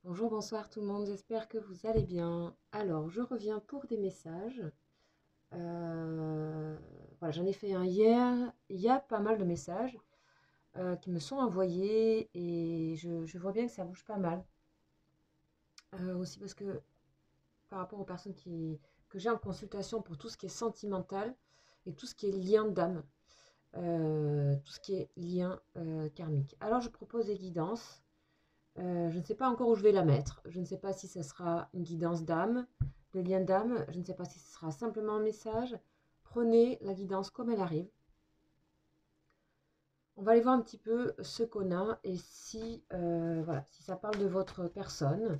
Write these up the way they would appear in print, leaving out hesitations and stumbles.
Bonjour, bonsoir tout le monde, j'espère que vous allez bien. Alors, je reviens pour des messages. Euh, voilà, j'en ai fait un hier. Il y a pas mal de messages qui me sont envoyés et je vois bien que ça bouge pas mal. Aussi parce que par rapport aux personnes que j'ai en consultation pour tout ce qui est sentimental et tout ce qui est lien d'âme, tout ce qui est lien karmique. Alors, je propose des guidances. Je ne sais pas encore où je vais la mettre. Je ne sais pas si ce sera une guidance d'âme, de lien d'âme. Je ne sais pas si ce sera simplement un message. Prenez la guidance comme elle arrive. On va aller voir un petit peu ce qu'on a et si, voilà, si ça parle de votre personne,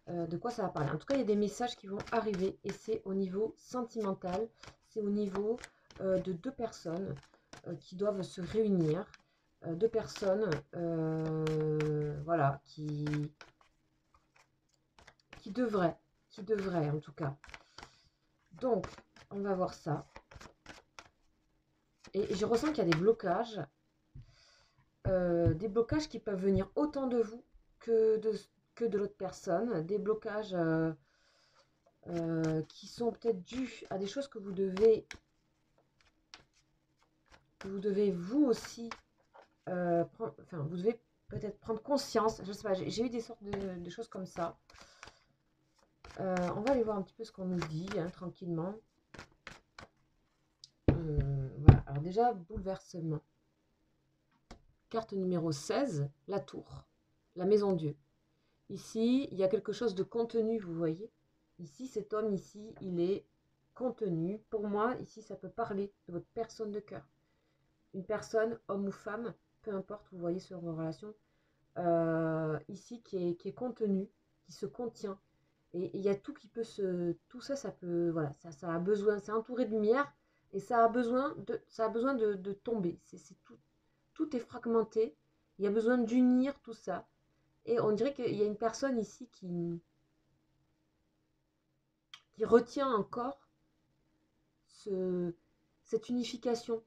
de quoi ça va parler. En tout cas, il y a des messages qui vont arriver et c'est au niveau sentimental. C'est au niveau de deux personnes qui doivent se réunir. Deux personnes voilà, qui devrait, en tout cas. Donc, on va voir ça. Et je ressens qu'il y a des blocages qui peuvent venir autant de vous que de l'autre personne. Des blocages qui sont peut-être dus à des choses que vous devez vous aussi enfin, vous devez peut-être prendre conscience. Je sais pas, j'ai eu des sortes de choses comme ça. On va aller voir un petit peu ce qu'on nous dit, hein, tranquillement. Voilà. Alors déjà, bouleversement. Carte numéro 16, la tour, la maison Dieu. Ici, il y a quelque chose de contenu, vous voyez. Ici, cet homme, ici, il est contenu. Pour moi, ici, ça peut parler de votre personne de cœur. Une personne, homme ou femme, peu importe, vous voyez sur vos relations, ici, qui est contenu, qui se contient. Et il y a tout qui peut se... Tout ça, ça peut... Voilà, ça a besoin... C'est entouré de lumière et ça a besoin de tomber. C'est tout, tout est fragmenté. Il y a besoin d'unir tout ça. Et on dirait qu'il y a une personne ici qui retient encore ce, cette unification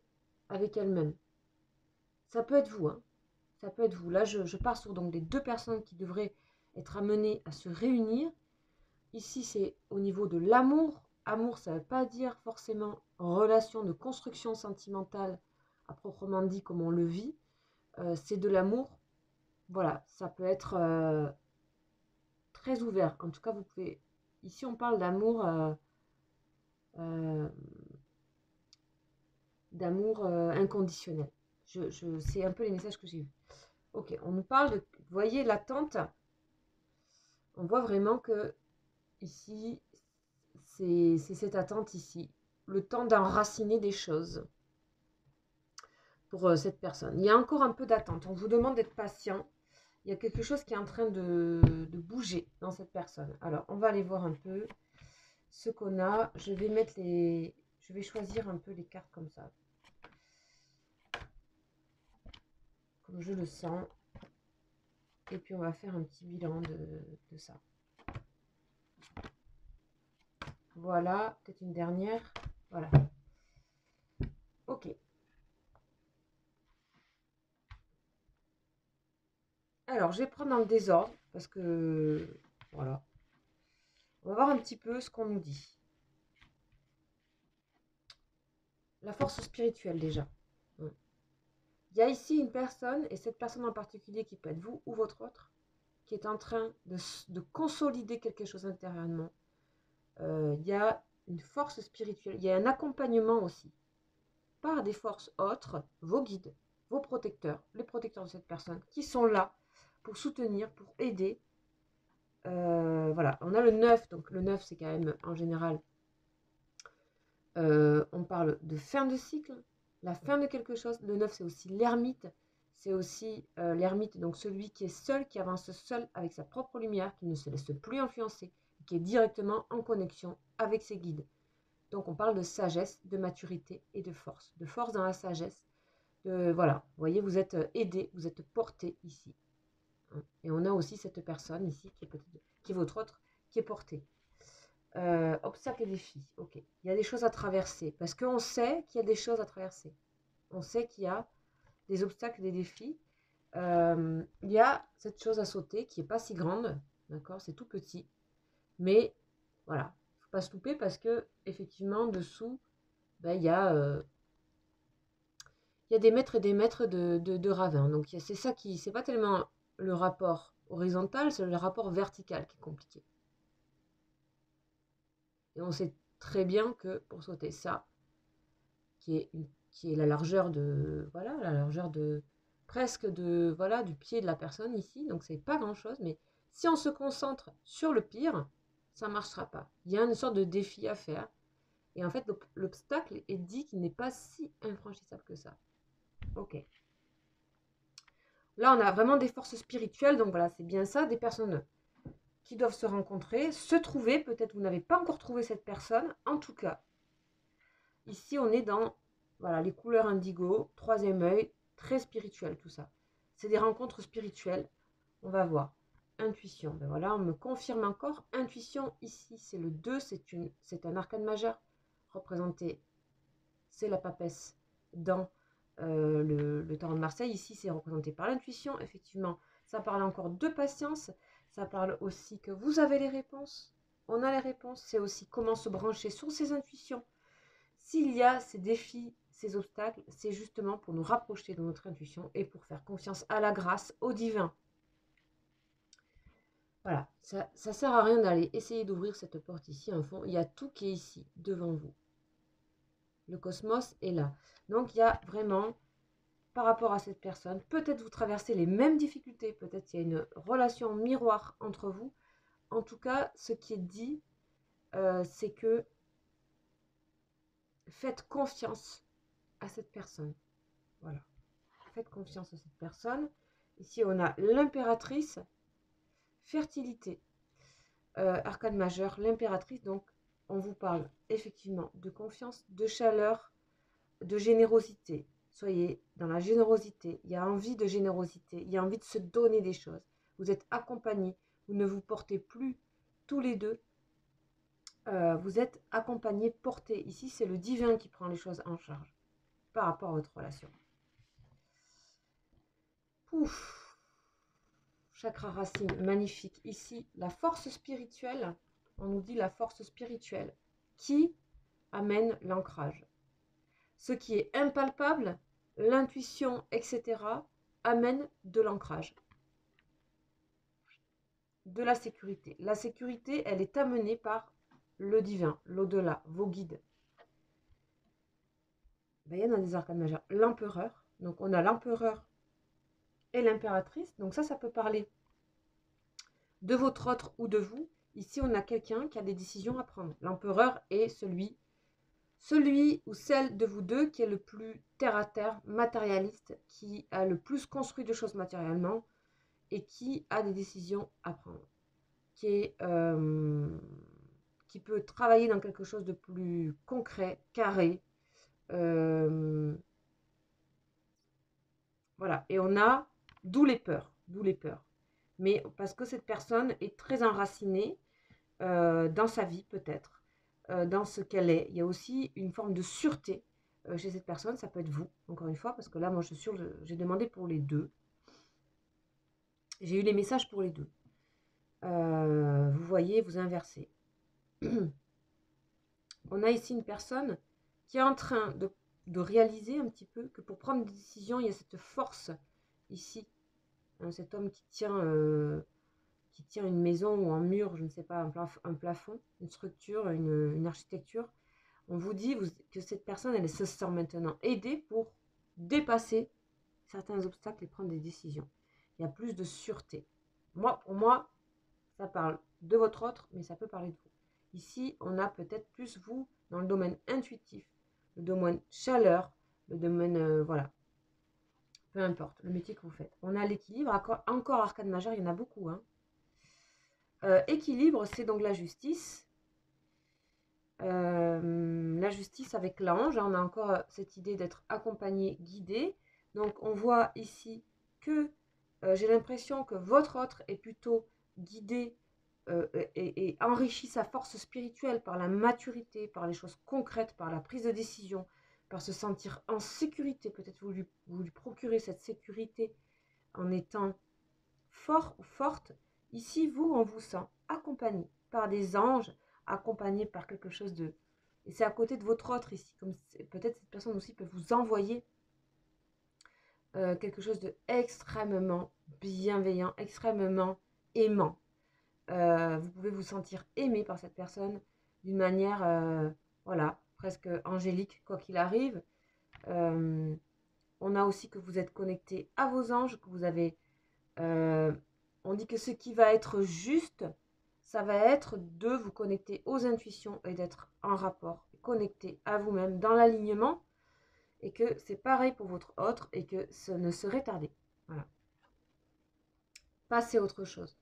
avec elle-même. Ça peut être vous, hein. Ça peut être vous. Là, je pars sur donc les deux personnes qui devraient être amenées à se réunir. Ici, c'est au niveau de l'amour. Amour, ça ne veut pas dire forcément relation de construction sentimentale à proprement dit comme on le vit. C'est de l'amour. Voilà, ça peut être très ouvert. En tout cas, vous pouvez... Ici, on parle euh, d'amour inconditionnel. C'est un peu les messages que j'ai eus. Ok, on nous parle de... Vous voyez l'attente. On voit vraiment que ici, c'est cette attente ici. Le temps d'enraciner des choses pour cette personne. Il y a encore un peu d'attente. On vous demande d'être patient. Il y a quelque chose qui est en train de bouger dans cette personne. Alors, on va aller voir un peu ce qu'on a. Je vais mettre les... Je vais choisir un peu les cartes comme ça. Comme je le sens. Et puis, on va faire un petit bilan de ça. Voilà, peut-être une dernière. Voilà. Ok. Alors, je vais prendre dans le désordre parce que... Voilà. On va voir un petit peu ce qu'on nous dit. La force spirituelle déjà. Il y a ici une personne, et cette personne en particulier qui peut être vous ou votre autre, qui est en train de consolider quelque chose intérieurement. Il y a une force spirituelle, il y a un accompagnement aussi par des forces autres, vos guides, vos protecteurs, les protecteurs de cette personne, qui sont là pour soutenir, pour aider. Voilà, on a le 9, donc le 9 c'est quand même en général, on parle de fin de cycle, la fin de quelque chose. Le 9 c'est aussi l'ermite, c'est aussi l'ermite, donc celui qui est seul, qui avance seul avec sa propre lumière, qui ne se laisse plus influencer, qui est directement en connexion avec ses guides. Donc on parle de sagesse, de maturité et de force dans la sagesse. Voilà, vous voyez, vous êtes aidé, vous êtes porté ici. Et on a aussi cette personne ici qui est votre autre, qui est portée. Obstacles et défis, ok. Il y a des choses à traverser, parce qu'on sait qu'il y a des choses à traverser. On sait qu'il y a des obstacles, des défis. Il y a cette chose à sauter qui n'est pas si grande. d'accord? C'est tout petit. Mais voilà, il ne faut pas se louper parce que effectivement dessous, ben, il y a des mètres et des mètres de ravin. Donc c'est ça qui, c'est pas tellement le rapport horizontal, c'est le rapport vertical qui est compliqué. Et on sait très bien que pour sauter ça, qui est la largeur de, voilà, la largeur de presque de, voilà, du pied de la personne ici. Donc c'est pas grand chose, mais si on se concentre sur le pire, ça marchera pas. Il y a une sorte de défi à faire. Et en fait, l'obstacle est dit qu'il n'est pas si infranchissable que ça. Ok. Là, on a vraiment des forces spirituelles. Donc voilà, c'est bien ça, des personnes qui doivent se rencontrer, se trouver. Peut-être vous n'avez pas encore trouvé cette personne. En tout cas, ici, on est dans voilà, les couleurs indigo, troisième œil, très spirituel tout ça. C'est des rencontres spirituelles. On va voir. Intuition, ben voilà, on me confirme encore. Intuition, ici, c'est le 2, c'est un arcane majeur représenté, c'est la papesse dans le tarot de Marseille. Ici, c'est représenté par l'intuition. Effectivement, ça parle encore de patience. Ça parle aussi que vous avez les réponses. On a les réponses. C'est aussi comment se brancher sur ses intuitions. S'il y a ces défis, ces obstacles, c'est justement pour nous rapprocher de notre intuition et pour faire confiance à la grâce, au divin. Voilà, ça ne sert à rien d'aller essayer d'ouvrir cette porte ici, en fond. Il y a tout qui est ici, devant vous. Le cosmos est là. Donc, il y a vraiment, par rapport à cette personne, peut-être vous traversez les mêmes difficultés, peut-être il y a une relation miroir entre vous. En tout cas, ce qui est dit, c'est que faites confiance à cette personne. Voilà. Faites confiance à cette personne. Ici, on a l'impératrice, fertilité, arcane majeur, l'impératrice. Donc, on vous parle effectivement de confiance, de chaleur, de générosité. Soyez dans la générosité. Il y a envie de générosité. Il y a envie de se donner des choses. Vous êtes accompagnés. Vous ne vous portez plus tous les deux. Vous êtes accompagnés, portés. Ici, c'est le divin qui prend les choses en charge par rapport à votre relation. Pouf. Chakra racine, magnifique. Ici, la force spirituelle. On nous dit la force spirituelle qui amène l'ancrage. Ce qui est impalpable, l'intuition, etc., amène de l'ancrage, de la sécurité. La sécurité, elle est amenée par le divin, l'au-delà, vos guides. Ben, il y en a des arcanes majeurs. L'empereur, donc on a l'empereur et l'impératrice. Donc ça peut parler de votre autre ou de vous. Ici, on a quelqu'un qui a des décisions à prendre. L'empereur est celui ou celle de vous deux qui est le plus terre-à-terre, matérialiste, qui a le plus construit de choses matériellement et qui a des décisions à prendre, qui peut travailler dans quelque chose de plus concret, carré. Voilà, et on a d'où les peurs, Mais parce que cette personne est très enracinée dans sa vie peut-être, dans ce qu'elle est. Il y a aussi une forme de sûreté chez cette personne, ça peut être vous, encore une fois, parce que là, moi, je suis sûre, j'ai demandé pour les deux. J'ai eu les messages pour les deux. Vous voyez, vous inversez. On a ici une personne qui est en train de réaliser un petit peu que pour prendre des décisions, il y a cette force ici. Hein, cet homme qui tient une maison ou un mur, je ne sais pas, un plafond, une structure, une architecture. On vous dit que cette personne, elle se sent maintenant aidée pour dépasser certains obstacles et prendre des décisions. Il y a plus de sûreté. Pour moi, ça parle de votre autre, mais ça peut parler de vous. Ici, on a peut-être plus vous dans le domaine intuitif, le domaine chaleur, le domaine, voilà. Peu importe, le métier que vous faites. On a l'équilibre, encore arcane majeur, il y en a beaucoup. Hein. Équilibre, c'est donc la justice. La justice avec l'ange, on a encore cette idée d'être accompagné, guidé. Donc on voit ici que j'ai l'impression que votre autre est plutôt guidé et enrichit sa force spirituelle par la maturité, par les choses concrètes, par la prise de décision, par se sentir en sécurité. Peut-être vous lui procurez cette sécurité en étant fort ou forte. Ici, vous, on vous sent accompagné par des anges, accompagné par quelque chose de... Et c'est à côté de votre autre ici. Comme peut-être cette personne aussi peut vous envoyer quelque chose de extrêmement bienveillant, extrêmement aimant. Vous pouvez vous sentir aimé par cette personne d'une manière, voilà, presque angélique, quoi qu'il arrive. On a aussi que vous êtes connecté à vos anges, que vous avez... on dit que ce qui va être juste, ça va être de vous connecter aux intuitions et d'être en rapport, connecté à vous-même, dans l'alignement, et que c'est pareil pour votre autre, et que ce ne serait tardé. Voilà. Passez à autre chose.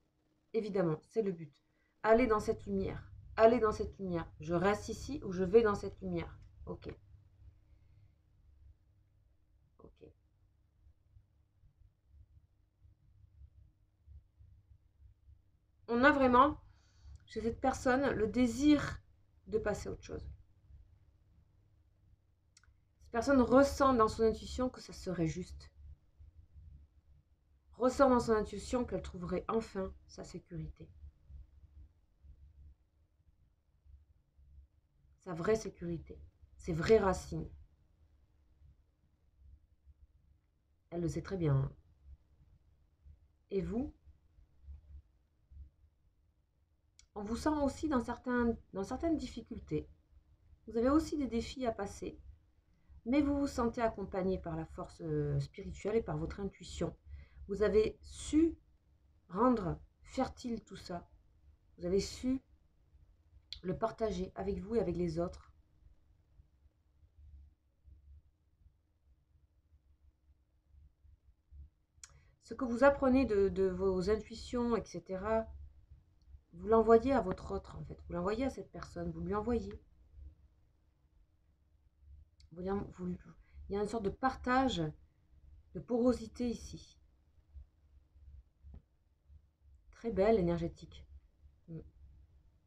Évidemment, c'est le but. Allez dans cette lumière. Allez dans cette lumière. Je reste ici ou je vais dans cette lumière. Ok. Ok. On a vraiment, chez cette personne, le désir de passer à autre chose. Cette personne ressent dans son intuition que ça serait juste. Ressent dans son intuition qu'elle trouverait enfin sa sécurité. Sa vraie sécurité. Ses vraies racines. Elle le sait très bien. Et vous? On vous sent aussi dans certaines difficultés. Vous avez aussi des défis à passer. Mais vous vous sentez accompagné par la force spirituelle et par votre intuition. Vous avez su rendre fertile tout ça. Vous avez su le partager avec vous et avec les autres. Ce que vous apprenez de vos intuitions, etc., vous l'envoyez à votre autre, en fait. Vous l'envoyez à cette personne, vous lui envoyez. Il y a une sorte de partage, de porosité ici. Très belle, énergétique.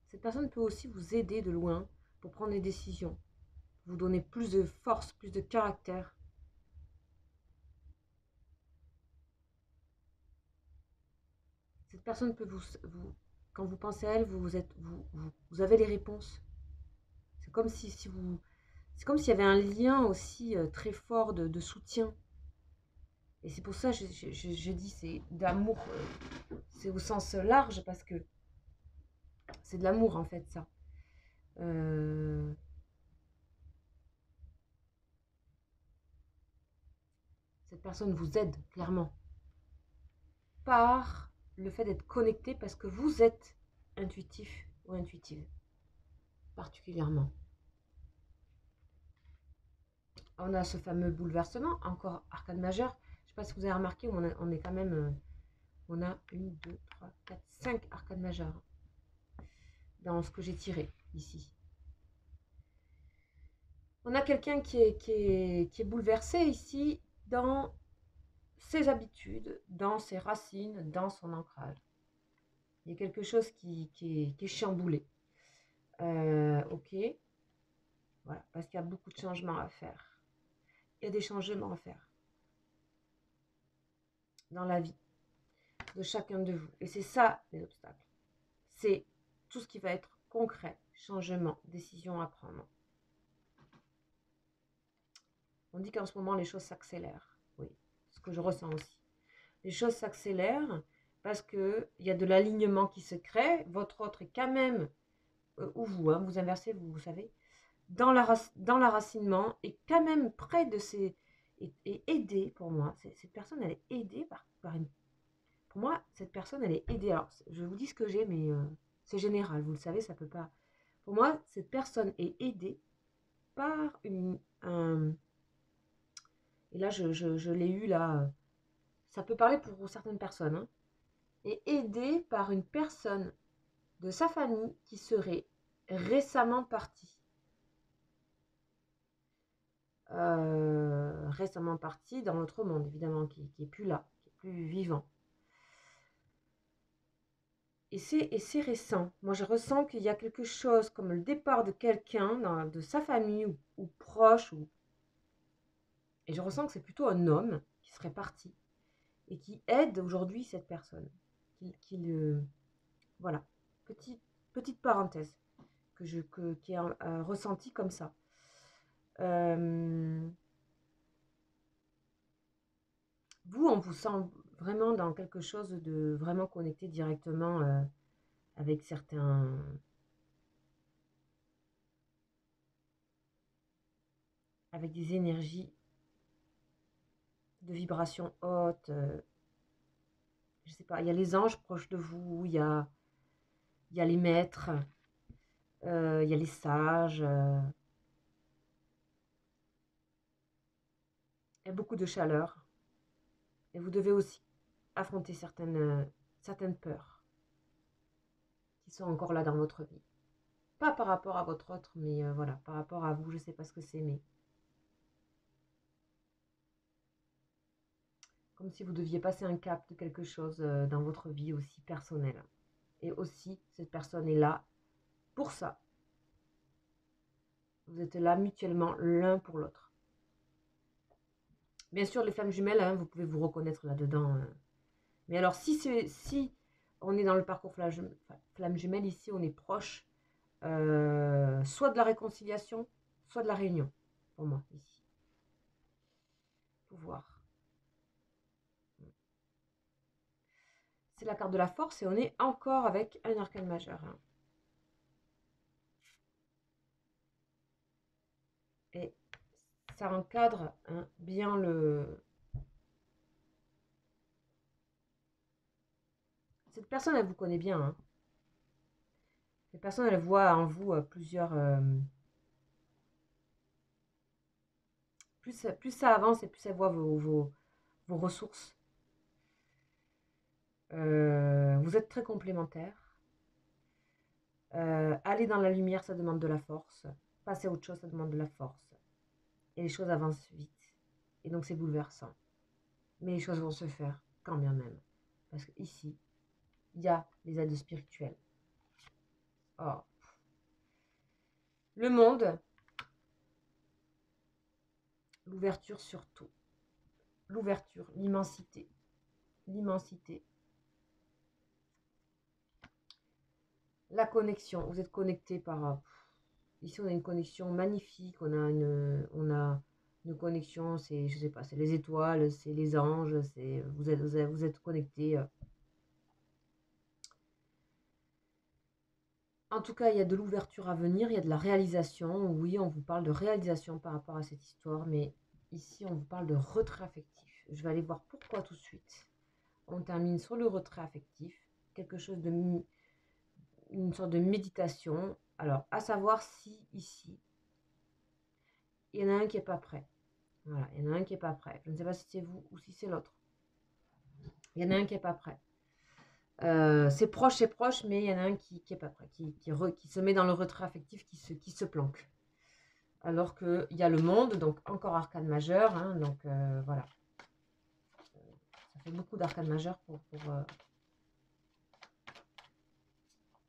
Cette personne peut aussi vous aider de loin pour prendre des décisions, vous donner plus de force, plus de caractère. Cette personne peut quand vous pensez à elle, vous avez les réponses. C'est comme c'est comme s'il y avait un lien aussi très fort de soutien. Et c'est pour ça que je dis c'est d'amour, c'est au sens large parce que c'est de l'amour en fait ça. Cette personne vous aide clairement par le fait d'être connecté parce que vous êtes intuitif ou intuitive particulièrement. On a ce fameux bouleversement, encore arcane majeure. Je ne sais pas si vous avez remarqué, on est quand même... on a 1, 2, 3, 4, 5 arcanes majeures dans ce que j'ai tiré ici. On a quelqu'un qui est bouleversé ici dans ses habitudes, dans ses racines, dans son ancrage. Il y a quelque chose qui est chamboulé. Ok. Voilà, parce qu'il y a beaucoup de changements à faire. Il y a des changements à faire dans la vie de chacun de vous. Et c'est ça les obstacles. C'est tout ce qui va être concret, changement, décision à prendre. On dit qu'en ce moment, les choses s'accélèrent. Oui, ce que je ressens aussi. Les choses s'accélèrent parce qu'il y a de l'alignement qui se crée. Votre autre est quand même, ou vous, hein, vous inversez, vous savez, dans l'enracinement et quand même près de ces... et aidé pour moi. Cette personne, elle est aidée par une... Pour moi, cette personne, elle est aidée. Alors, je vous dis ce que j'ai, mais c'est général, vous le savez, ça peut pas... Pour moi, cette personne est aidée par et là, je l'ai eu là, ça peut parler pour certaines personnes, hein, et aidée par une personne de sa famille qui serait récemment partie. Récemment partie dans l'autre monde, évidemment, qui est plus là, qui est plus vivant. Et c'est récent. Moi, je ressens qu'il y a quelque chose comme le départ de quelqu'un de sa famille ou proche. Et je ressens que c'est plutôt un homme qui serait parti et qui aide aujourd'hui cette personne. Voilà, petite parenthèse qui est ressentie comme ça. Vous, on vous sent vraiment dans quelque chose de vraiment connecté directement avec avec des énergies de vibrations hautes. Je sais pas, il y a les anges proches de vous, il y a les maîtres, il y a les sages. Il y a beaucoup de chaleur. Et vous devez aussi affronter certaines peurs qui sont encore là dans votre vie. Pas par rapport à votre autre, mais voilà, par rapport à vous, je ne sais pas ce que c'est, mais comme si vous deviez passer un cap de quelque chose dans votre vie aussi personnelle. Et aussi, cette personne est là pour ça. Vous êtes là mutuellement l'un pour l'autre. Bien sûr, les flammes jumelles, hein, vous pouvez vous reconnaître là-dedans. Mais alors, si on est dans le parcours flamme jumelle, ici, on est proche soit de la réconciliation, soit de la réunion, pour moi, ici. Pouvoir. C'est la carte de la force et on est encore avec un arcane majeur. Hein. Et ça encadre hein, bien le... Cette personne, elle vous connaît bien. Hein. Cette personne, elle voit en vous plusieurs... plus ça avance et plus elle voit vos ressources. Vous êtes très complémentaires. Aller dans la lumière, ça demande de la force. Passer à autre chose, ça demande de la force. Et les choses avancent vite. Et donc c'est bouleversant. Mais les choses vont se faire quand bien même. Parce qu'ici, il y a les aides spirituelles. Oh. Le monde, l'ouverture sur tout. L'ouverture, l'immensité. L'immensité. La connexion. Vous êtes connecté par... Ici, on a une connexion magnifique. On a une connexion, c'est, je sais pas, c'est les étoiles, c'est les anges, c'est vous êtes connectés. En tout cas, il y a de l'ouverture à venir, il y a de la réalisation. Oui, on vous parle de réalisation par rapport à cette histoire, mais ici, on vous parle de retrait affectif. Je vais aller voir pourquoi tout de suite. On termine sur le retrait affectif, quelque chose de... une sorte de méditation. Alors, à savoir si ici, il y en a un qui n'est pas prêt. Voilà, il y en a un qui n'est pas prêt. Je ne sais pas si c'est vous ou si c'est l'autre. Il y en a un qui n'est pas prêt. C'est proche, mais il y en a un qui n'est pas prêt, qui se met dans le retrait affectif, qui se planque. Alors qu'il y a le monde, donc encore arcane majeur, hein, donc voilà. Ça fait beaucoup d'arcane majeur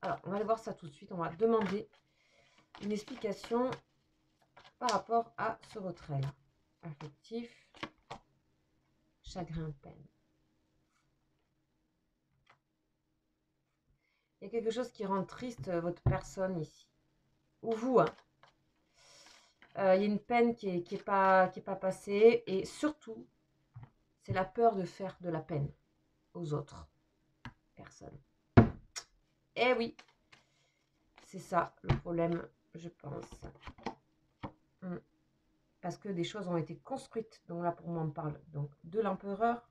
Alors, on va aller voir ça tout de suite, on va demander une explication par rapport à ce retrait-là. Affectif, chagrin, peine. Il y a quelque chose qui rend triste votre personne ici. Ou vous, hein. Il y a une peine qui est pas passée. Et surtout, c'est la peur de faire de la peine aux autres personnes. Eh oui, c'est ça le problème, je pense. Parce que des choses ont été construites. Donc là, pour moi, on parle donc de l'empereur.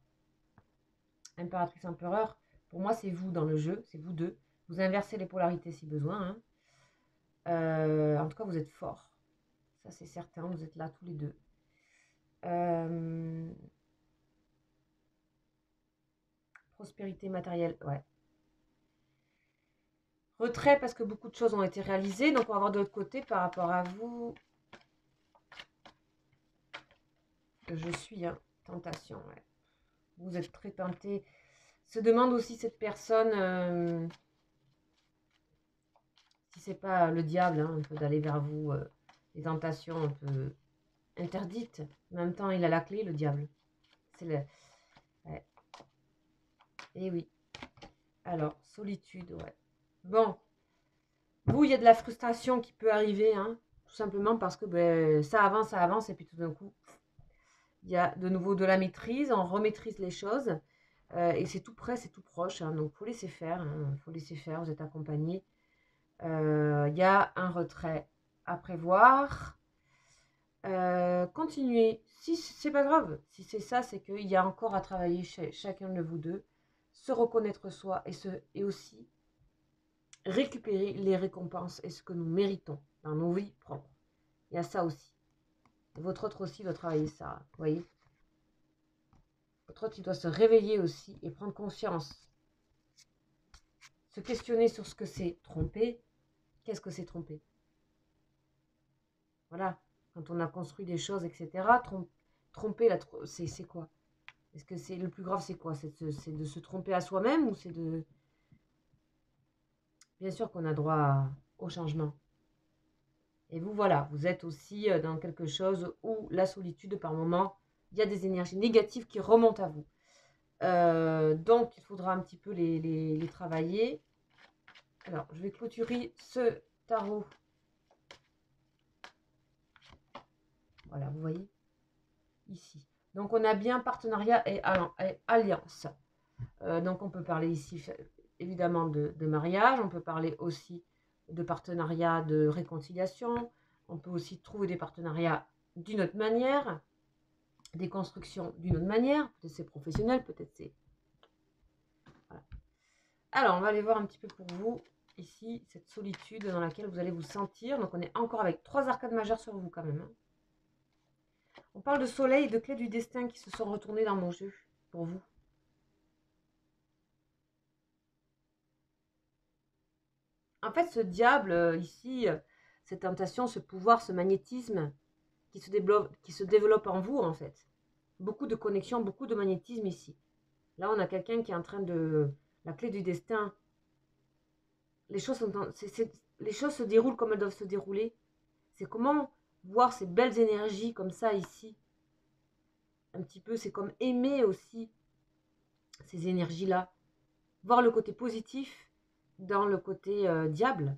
Impératrice, empereur. Pour moi, c'est vous dans le jeu. C'est vous deux. Vous inversez les polarités si besoin. Hein. En tout cas, vous êtes forts. Ça, c'est certain. Vous êtes là tous les deux. Prospérité matérielle, ouais. Retrait parce que beaucoup de choses ont été réalisées. Donc, on va voir de l'autre côté par rapport à vous. Je suis, hein, tentation, ouais. Vous êtes très tenté. Se demande aussi cette personne si c'est pas le diable, hein, un peu d'aller vers vous. Les tentations un peu interdites. En même temps, il a la clé, le diable. C'est le... Ouais. Et oui. Alors, solitude, ouais. Bon, vous, il y a de la frustration qui peut arriver, hein, tout simplement parce que ben, ça avance, et puis tout d'un coup, il y a de nouveau de la maîtrise, on remaîtrise les choses, et c'est tout près, c'est tout proche, hein, donc il faut laisser faire, hein, faut laisser faire, vous êtes accompagné. Il y a un retrait à prévoir. Continuez, si c'est pas grave, si c'est ça, c'est qu'il y a encore à travailler chez chacun de vous deux, se reconnaître soi et aussi récupérer les récompenses et ce que nous méritons dans nos vies propres. Il y a ça aussi. Et votre autre aussi doit travailler ça, vous voyez. Votre autre, il doit se réveiller aussi et prendre conscience. Se questionner sur ce que c'est tromper. Qu'est-ce que c'est tromper? Voilà. Quand on a construit des choses, etc. Tromper, c'est quoi? Est-ce que c'est le plus grave, c'est quoi? C'est de se tromper à soi-même ou c'est de... Bien sûr qu'on a droit au changement. Et vous, voilà, vous êtes aussi dans quelque chose où la solitude, par moment, il y a des énergies négatives qui remontent à vous. Donc, il faudra un petit peu les travailler. Alors, je vais clôturer ce tarot. Voilà, vous voyez, ici. Donc, on a bien partenariat et alliance. Donc, on peut parler ici, évidemment, de mariage. On peut parler aussi de partenariat de réconciliation. On peut aussi trouver des partenariats d'une autre manière, des constructions d'une autre manière. Peut-être c'est professionnel, peut-être c'est... Voilà. Alors, on va aller voir un petit peu pour vous, ici, cette solitude dans laquelle vous allez vous sentir. Donc, on est encore avec 3 arcades majeures sur vous, quand même. Hein. On parle de soleil et de clés du destin qui se sont retournées dans mon jeu, pour vous. En fait, ce diable, ici, cette tentation, ce pouvoir, ce magnétisme qui se développe en vous, en fait. Beaucoup de connexions, beaucoup de magnétisme ici. Là, on a quelqu'un qui est en train de... La clé du destin. Les choses, les choses se déroulent comme elles doivent se dérouler. C'est comment voir ces belles énergies comme ça ici. Un petit peu, c'est comme aimer aussi ces énergies-là. Voir le côté positif dans le côté diable.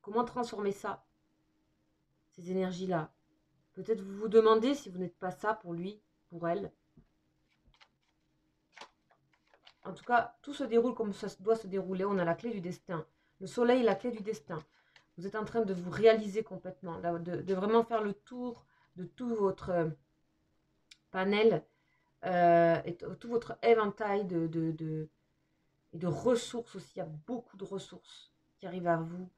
Comment transformer ça, ces énergies-là? Peut-être vous vous demandez si vous n'êtes pas ça pour lui, pour elle. En tout cas, tout se déroule comme ça doit se dérouler. On a la clé du destin. Le soleil, la clé du destin. Vous êtes en train de vous réaliser complètement, de vraiment faire le tour de tout votre panel et tout votre éventail et de ressources aussi. Il y a beaucoup de ressources qui arrivent à vous.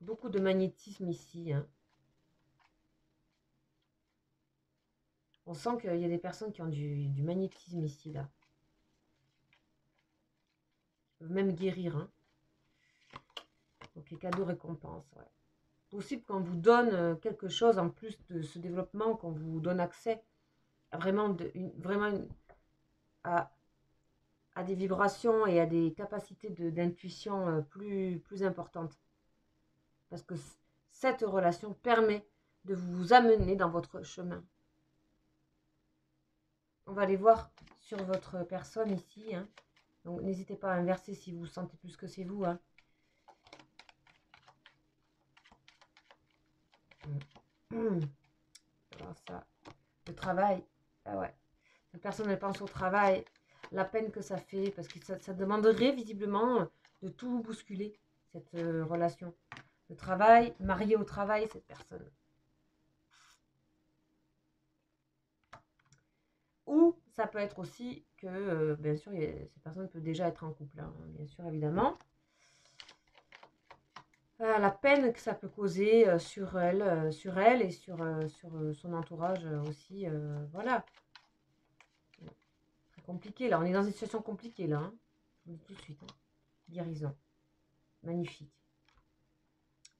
Beaucoup de magnétisme ici. Hein. On sent qu'il y a des personnes qui ont du magnétisme ici, là. Ils peuvent même guérir. Hein. Donc, les cadeaux récompenses, ouais. Possible qu'on vous donne quelque chose en plus de ce développement, qu'on vous donne accès à vraiment, à des vibrations et à des capacités d'intuition plus importantes. Parce que cette relation permet de vous amener dans votre chemin. On va aller voir sur votre personne ici. Hein. Donc, n'hésitez pas à inverser si vous sentez plus que c'est vous. Hein. Alors ça, le travail. Ah ouais. La personne, elle pense au travail, la peine que ça fait, parce que ça demanderait visiblement de tout bousculer, cette relation. Le travail, marié au travail, cette personne. Ou ça peut être aussi que, bien sûr, cette personne peut déjà être en couple, hein, bien sûr, évidemment. La peine que ça peut causer sur elle et sur son entourage aussi. Voilà. Très compliqué, là. On est dans une situation compliquée, là. Hein. Je vous le dis tout de suite. Hein. Guérison. Magnifique.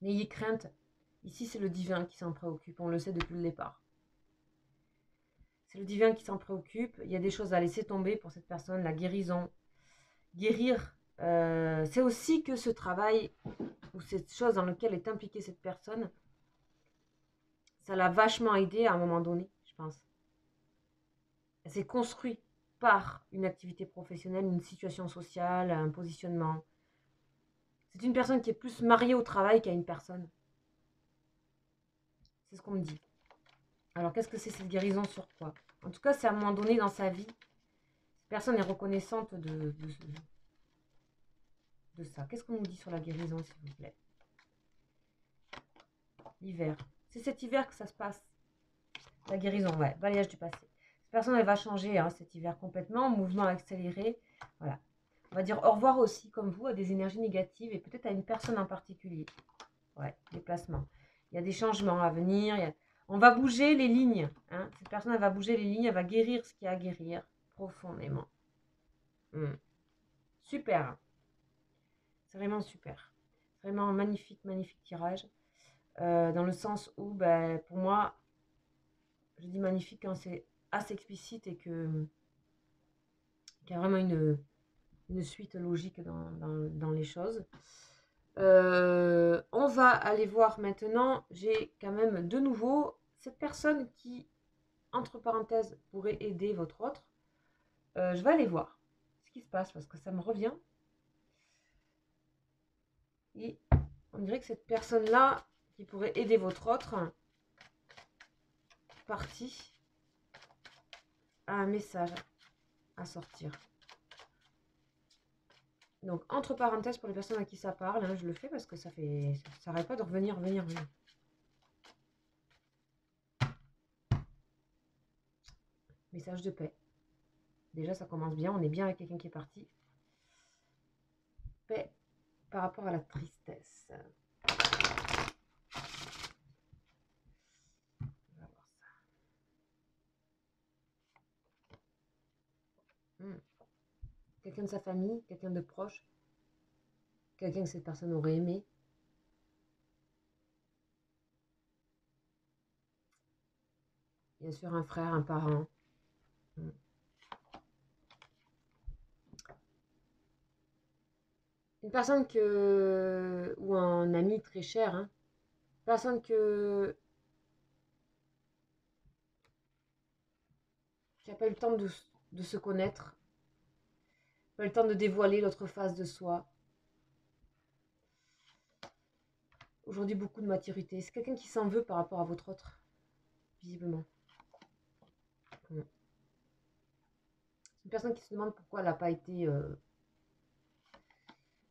N'ayez crainte. Ici, c'est le divin qui s'en préoccupe. On le sait depuis le départ. C'est le divin qui s'en préoccupe. Il y a des choses à laisser tomber pour cette personne. La guérison. Guérir, c'est aussi que ce travail ou cette chose dans laquelle est impliquée cette personne, ça l'a vachement aidé à un moment donné, je pense. Elle s'est construite par une activité professionnelle, une situation sociale, un positionnement. C'est une personne qui est plus mariée au travail qu'à une personne. C'est ce qu'on me dit. Alors, qu'est-ce que c'est cette guérison sur quoi? En tout cas, c'est à un moment donné dans sa vie. Cette personne est reconnaissante de ça. Qu'est-ce qu'on nous dit sur la guérison, s'il vous plaît? L'hiver. C'est cet hiver que ça se passe. La guérison, ouais. Balayage du passé. Cette personne, elle va changer hein, cet hiver complètement. Mouvement accéléré. Voilà. On va dire au revoir aussi, comme vous, à des énergies négatives et peut-être à une personne en particulier. Ouais, déplacement. Il y a des changements à venir. On va bouger les lignes. Hein. Cette personne, elle va bouger les lignes. Elle va guérir ce qu'il y a à guérir profondément. Super. C'est vraiment super. C'est vraiment un magnifique, magnifique tirage. Dans le sens où, ben, pour moi, je dis magnifique quand c'est assez explicite et qu'il y a vraiment une suite logique dans les choses. On va aller voir maintenant, j'ai quand même de nouveau cette personne qui, entre parenthèses, pourrait aider votre autre. Je vais aller voir ce qui se passe parce que ça me revient. Et on dirait que cette personne-là, qui pourrait aider votre autre, partie, a un message à sortir. Donc, entre parenthèses, pour les personnes à qui ça parle, hein, je le fais parce que ça n'arrête pas de revenir. Message de paix. Déjà, ça commence bien. On est bien avec quelqu'un qui est parti. Paix par rapport à la tristesse. On va voir ça. Quelqu'un de sa famille, quelqu'un de proche, quelqu'un que cette personne aurait aimé. Bien sûr, un frère, un parent. Une personne ou un ami très cher, hein. Une personne qui n'a pas eu le temps de se connaître, pas eu le temps de dévoiler l'autre face de soi. Aujourd'hui, beaucoup de maturité. C'est quelqu'un qui s'en veut par rapport à votre autre, visiblement. C'est une personne qui se demande pourquoi elle n'a pas été...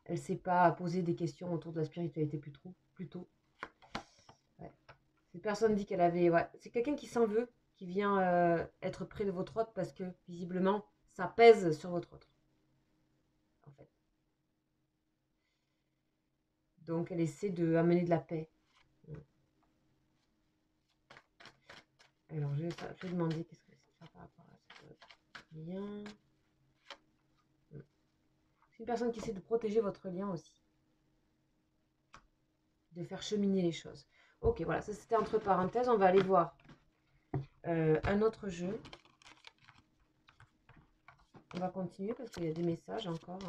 elle ne s'est pas posé des questions autour de la spiritualité plus tôt. Ouais. Cette personne dit qu'elle avait... Ouais. C'est quelqu'un qui s'en veut, qui vient être près de votre autre parce que, visiblement, ça pèse sur votre autre. En fait. Donc, elle essaie d'amener de la paix. Alors, je vais demander qu'est-ce que c'est par rapport à ce lien. C'est une personne qui essaie de protéger votre lien aussi. De faire cheminer les choses. Ok, voilà, ça c'était entre parenthèses. On va aller voir un autre jeu. On va continuer parce qu'il y a des messages encore.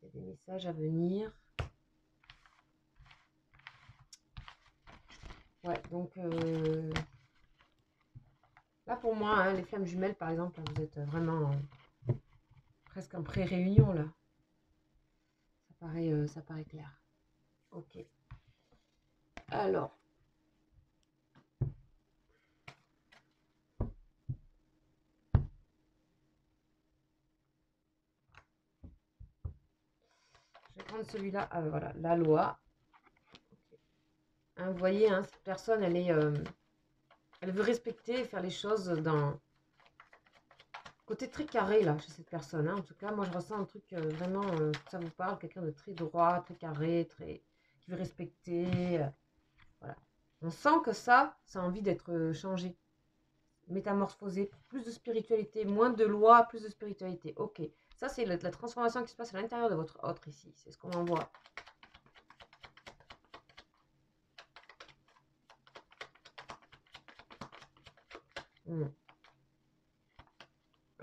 Il y a des messages à venir. Ouais, donc là pour moi, hein, les flammes jumelles par exemple, vous êtes vraiment presque en pré-réunion là. Ça paraît clair. Ok. Alors. Je vais prendre celui-là. Voilà, la loi. Okay. Hein, vous voyez, hein, cette personne, elle veut respecter et faire les choses dans côté très carré là chez cette personne. Hein. En tout cas, moi je ressens un truc vraiment, ça vous parle, quelqu'un de très droit, très carré, qui veut respecter. Voilà. On sent que ça a envie d'être changé, métamorphosé, plus de spiritualité, moins de loi, plus de spiritualité. Ok, ça c'est la transformation qui se passe à l'intérieur de votre autre ici, c'est ce qu'on en voit.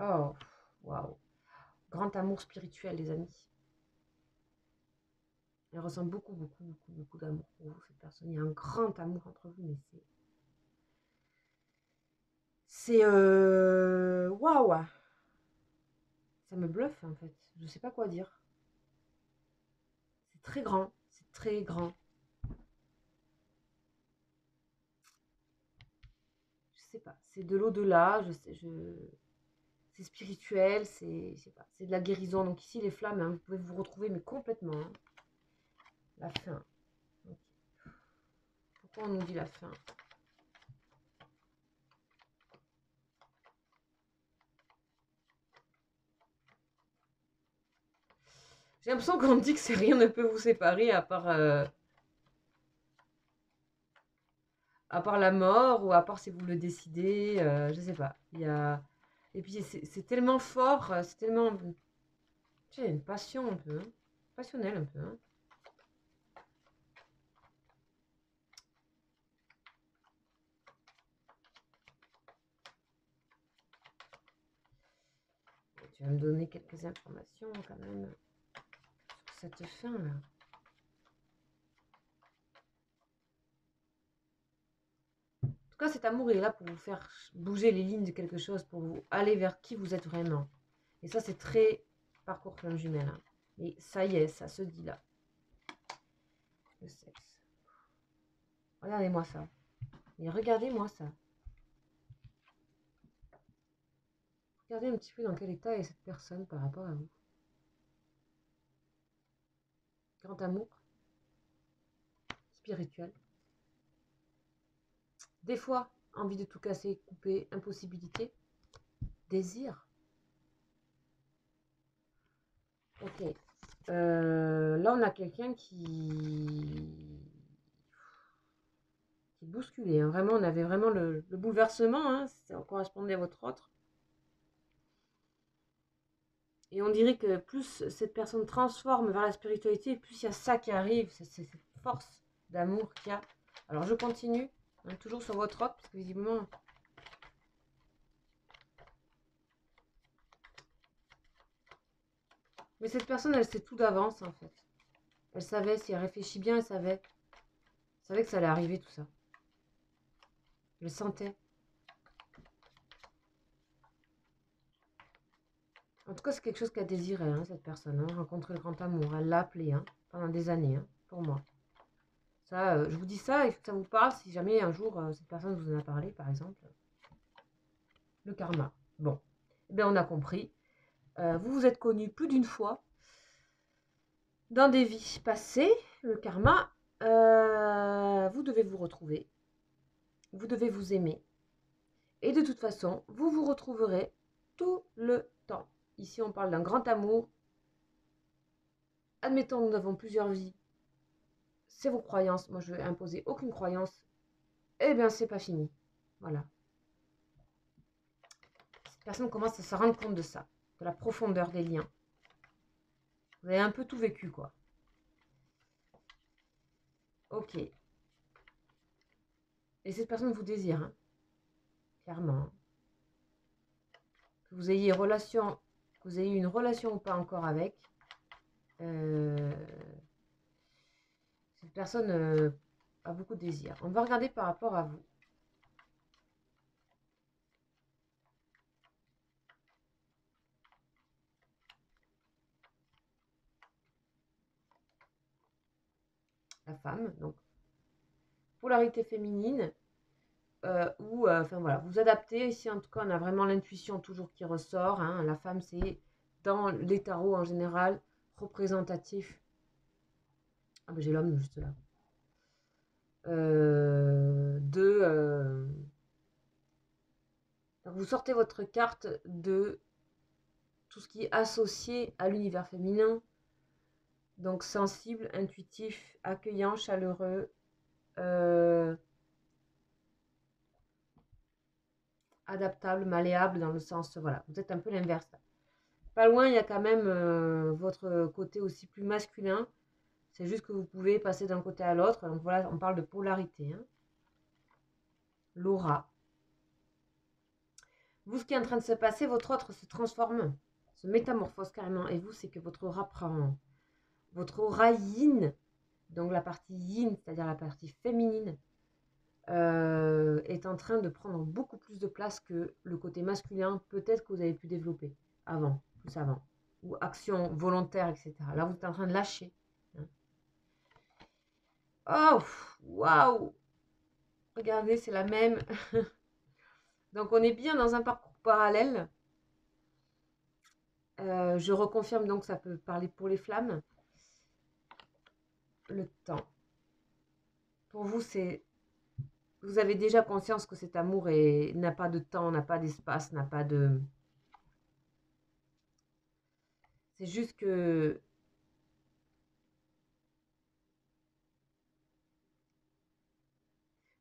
Oh, waouh. Grand amour spirituel, les amis. Elle ressent beaucoup, beaucoup, beaucoup, beaucoup d'amour pour vous, cette personne. Il y a un grand amour entre vous, mais C'est... Waouh! Ça me bluffe, en fait. Je sais pas quoi dire. C'est très grand. C'est très grand. Je sais pas. C'est de l'au-delà. Je sais, c'est spirituel. C'est, je sais pas. C'est de la guérison. Donc ici, les flammes, hein, vous pouvez vous retrouver, mais complètement, hein. La fin. Ok. Pourquoi on nous dit la fin? J'ai l'impression qu'on dit que rien ne peut vous séparer à part la mort ou à part si vous le décidez. Je sais pas. Il y a... Et puis c'est tellement fort, c'est tellement... Tu sais, une passion un peu, hein. Passionnelle un peu, hein. Tu vas me donner quelques informations quand même sur cette fin-là. En tout cas, cet amour est là pour vous faire bouger les lignes de quelque chose, pour vous aller vers qui vous êtes vraiment. Et ça, c'est très parcours flamme jumelle, hein. Et ça y est, ça se dit là. Le sexe. Regardez-moi ça. Et regardez-moi ça. Regardez un petit peu dans quel état est cette personne par rapport à vous. Grand amour. Spirituel. Des fois, envie de tout casser, couper, impossibilité. Désir. Ok. Là, on a quelqu'un qui est bousculé, hein. Vraiment, on avait vraiment le bouleversement, hein. Ça correspondait à votre autre. Et on dirait que plus cette personne transforme vers la spiritualité, plus il y a ça qui arrive, c'est cette force d'amour qu'il y a. Alors, je continue, hein, toujours sur votre autre, parce que visiblement... Mais cette personne, elle sait tout d'avance, en fait. Elle savait, si elle réfléchit bien, elle savait. Elle savait que ça allait arriver, tout ça. Je le sentais. En tout cas, c'est quelque chose qu'elle désirait, hein, cette personne. Hein, rencontrer le grand amour. Elle l'a appelé, hein, pendant des années, hein, pour moi. Ça, je vous dis ça, il faut que ça vous parle si jamais un jour cette personne vous en a parlé, par exemple. Le karma. Bon, eh bien, on a compris. Vous vous êtes connus plus d'une fois dans des vies passées. Le karma, vous devez vous retrouver. Vous devez vous aimer. Et de toute façon, vous vous retrouverez tout le temps. Ici, on parle d'un grand amour. Admettons, nous avons plusieurs vies. C'est vos croyances. Moi, je vais imposer aucune croyance. Eh bien, c'est pas fini. Voilà. Cette personne commence à se rendre compte de ça, de la profondeur des liens. Vous avez un peu tout vécu, quoi. Ok. Et cette personne vous désire, hein, clairement. Que vous ayez relation, que vous ayez une relation ou pas encore avec, cette personne a beaucoup de désir. On va regarder par rapport à vous. La femme, donc polarité féminine, enfin voilà, vous adaptez. Ici, en tout cas, on a vraiment l'intuition toujours qui ressort, hein. La femme, c'est dans les tarots en général représentatif. Ah ben j'ai l'homme juste là. Donc vous sortez votre carte de tout ce qui est associé à l'univers féminin. Donc sensible, intuitif, accueillant, chaleureux, adaptable, malléable dans le sens, voilà, vous êtes un peu l'inverse. Pas loin, il y a quand même votre côté aussi plus masculin. C'est juste que vous pouvez passer d'un côté à l'autre. Donc voilà, on parle de polarité, hein. L'aura. Vous, ce qui est en train de se passer, votre autre se transforme, se métamorphose carrément. Et vous, c'est que votre aura prend... Votre aura yin, donc la partie yin, c'est-à-dire la partie féminine, est en train de prendre beaucoup plus de place que le côté masculin, peut-être que vous avez pu développer avant, plus avant, ou action volontaire, etc. Là, vous êtes en train de lâcher. Oh, waouh! Regardez, c'est la même. Donc, on est bien dans un parcours parallèle. Je reconfirme donc, ça peut parler pour les flammes. Le temps. Pour vous, c'est... Vous avez déjà conscience que cet amour n'a pas de temps, n'a pas d'espace, n'a pas de... C'est juste que...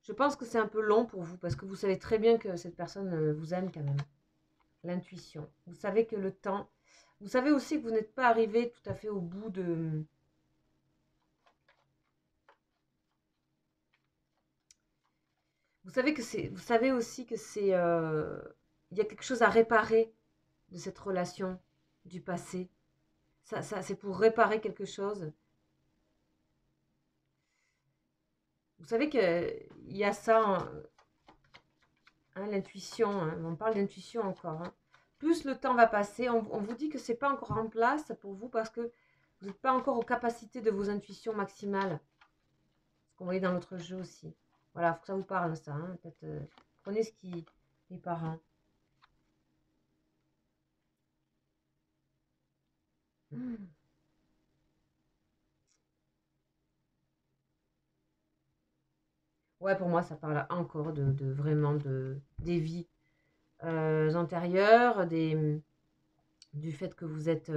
Je pense que c'est un peu long pour vous, parce que vous savez très bien que cette personne vous aime quand même. L'intuition. Vous savez que le temps... Vous savez aussi que vous n'êtes pas arrivé tout à fait au bout de... Vous savez aussi que c'est... Il y a quelque chose à réparer de cette relation du passé. Ça c'est pour réparer quelque chose. Vous savez qu'il y a ça, hein, l'intuition, hein, on parle d'intuition encore. Hein. Plus le temps va passer, on vous dit que c'est pas encore en place pour vous parce que vous n'êtes pas encore aux capacités de vos intuitions maximales. Ce qu'on voyait dans l'autre jeu aussi. Voilà, il faut que ça vous parle ça. Hein, peut-être prenez ce qui est parent. Ouais, pour moi, ça parle encore de vraiment des vies antérieures, du fait que vous êtes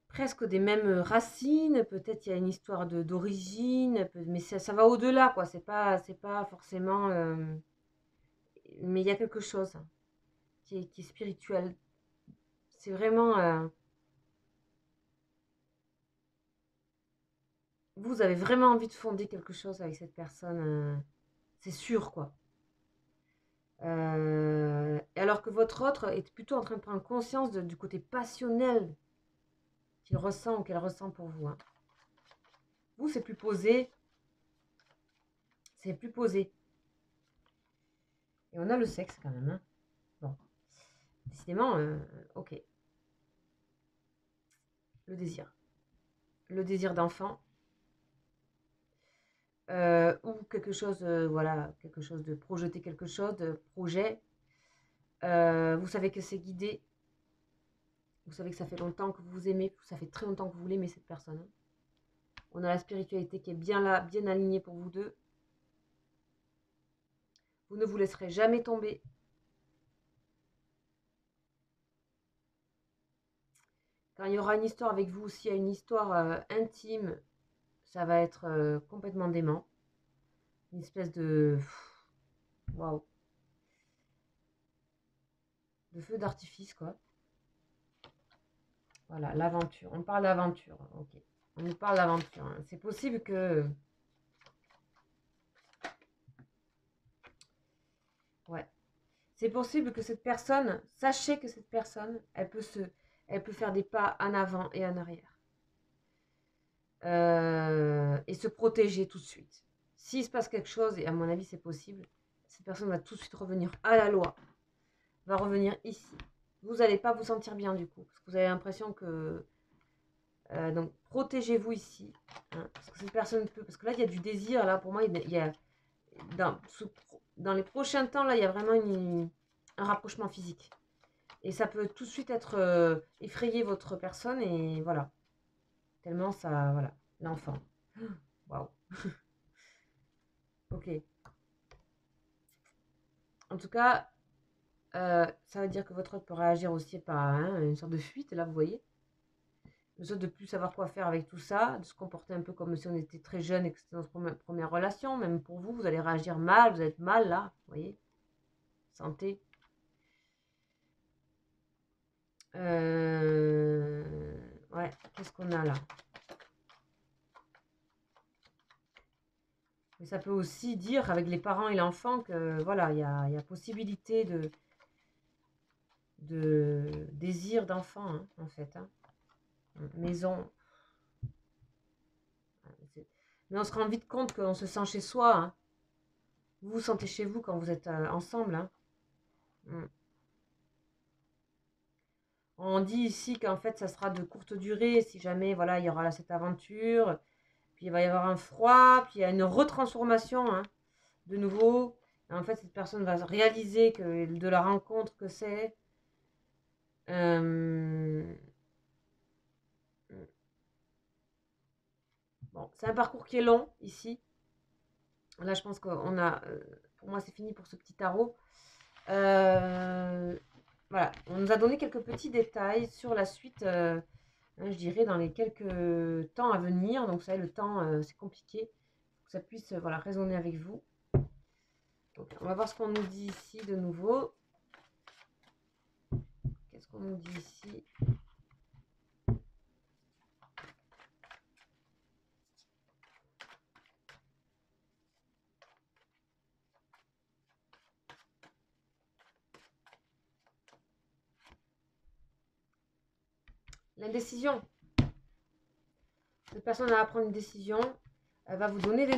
presque des mêmes racines. Peut-être il y a une histoire d'origine, mais ça va au-delà, quoi. C'est pas forcément. Mais il y a quelque chose qui est spirituel. C'est vraiment. Vous avez vraiment envie de fonder quelque chose avec cette personne. C'est sûr, quoi. Alors que votre autre est plutôt en train de prendre conscience du côté passionnel qu'il ressent ou qu'elle ressent pour vous. Hein. Vous, c'est plus posé. C'est plus posé. Et on a le sexe quand même. Hein. Bon. Décidément, ok. Le désir. Le désir d'enfant. Ou quelque chose, voilà, quelque chose de projeter, quelque chose de projet. Vous savez que c'est guidé. Vous savez que ça fait longtemps que vous vous aimez. Ça fait très longtemps que vous l'aimez, cette personne. Hein. On a la spiritualité qui est bien là, bien alignée pour vous deux. Vous ne vous laisserez jamais tomber. Quand il y aura une histoire avec vous aussi, une histoire intime, ça va être complètement dément. Une espèce de... Waouh. De feu d'artifice, quoi. Voilà, l'aventure. On parle d'aventure. Ok. On nous parle d'aventure. Hein. C'est possible que... Ouais. C'est possible que cette personne... Sachez que cette personne, elle peut faire des pas en avant et en arrière. Et se protéger tout de suite. S'il se passe quelque chose, et à mon avis c'est possible, cette personne va tout de suite revenir à la loi. Va revenir ici. Vous n'allez pas vous sentir bien du coup. Parce que vous avez l'impression que... donc protégez-vous ici. Hein, parce que cette personne peut... Parce que là il y a du désir. Là pour moi il y a... Dans les prochains temps, là il y a vraiment un rapprochement physique. Et ça peut tout de suite être effrayer votre personne. Et voilà. Tellement ça... Voilà. L'enfant. Waouh. Ok. En tout cas, ça veut dire que votre autre peut réagir aussi par une sorte de fuite, là, vous voyez. Une sorte de plus savoir quoi faire avec tout ça, de se comporter un peu comme si on était très jeune et que c'était notre première relation. Même pour vous, vous allez réagir mal, vous êtes mal, là, vous voyez. Santé. Ouais, qu'est-ce qu'on a là? Mais ça peut aussi dire, avec les parents et l'enfant, que voilà, il y a possibilité de désir d'enfant, hein, en fait. Hein. Maison. Mais on se rend vite compte qu'on se sent chez soi. Hein. Vous vous sentez chez vous quand vous êtes ensemble. Hein. Mm. On dit ici qu'en fait, ça sera de courte durée. Si jamais, voilà, il y aura là, cette aventure. Puis il va y avoir un froid. Puis il y a une retransformation. Hein, de nouveau. Et en fait, cette personne va réaliser que de la rencontre que c'est. Bon, c'est un parcours qui est long ici. Là, je pense qu'on a. Pour moi, c'est fini pour ce petit tarot. Voilà, on nous a donné quelques petits détails sur la suite, hein, je dirais, dans les quelques temps à venir. Donc, vous savez, le temps, c'est compliqué. Que ça puisse voilà, résonner avec vous. Donc, on va voir ce qu'on nous dit ici de nouveau. Qu'est-ce qu'on nous dit ici? L'indécision. Cette personne va prendre une décision. Elle va vous donner des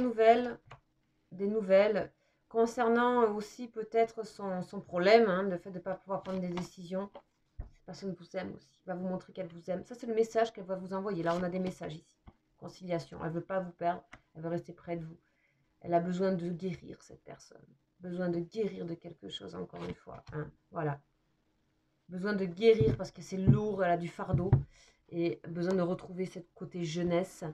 nouvelles concernant aussi peut-être son problème, hein, le fait de ne pas pouvoir prendre des décisions. Cette personne vous aime aussi, va vous montrer qu'elle vous aime. Ça, c'est le message qu'elle va vous envoyer. Là, on a des messages ici. Conciliation. Elle ne veut pas vous perdre, elle veut rester près de vous. Elle a besoin de guérir, cette personne. Besoin de guérir de quelque chose, encore une fois. Hein. Voilà. Besoin de guérir parce que c'est lourd, elle a du fardeau. Et besoin de retrouver ce côté jeunesse,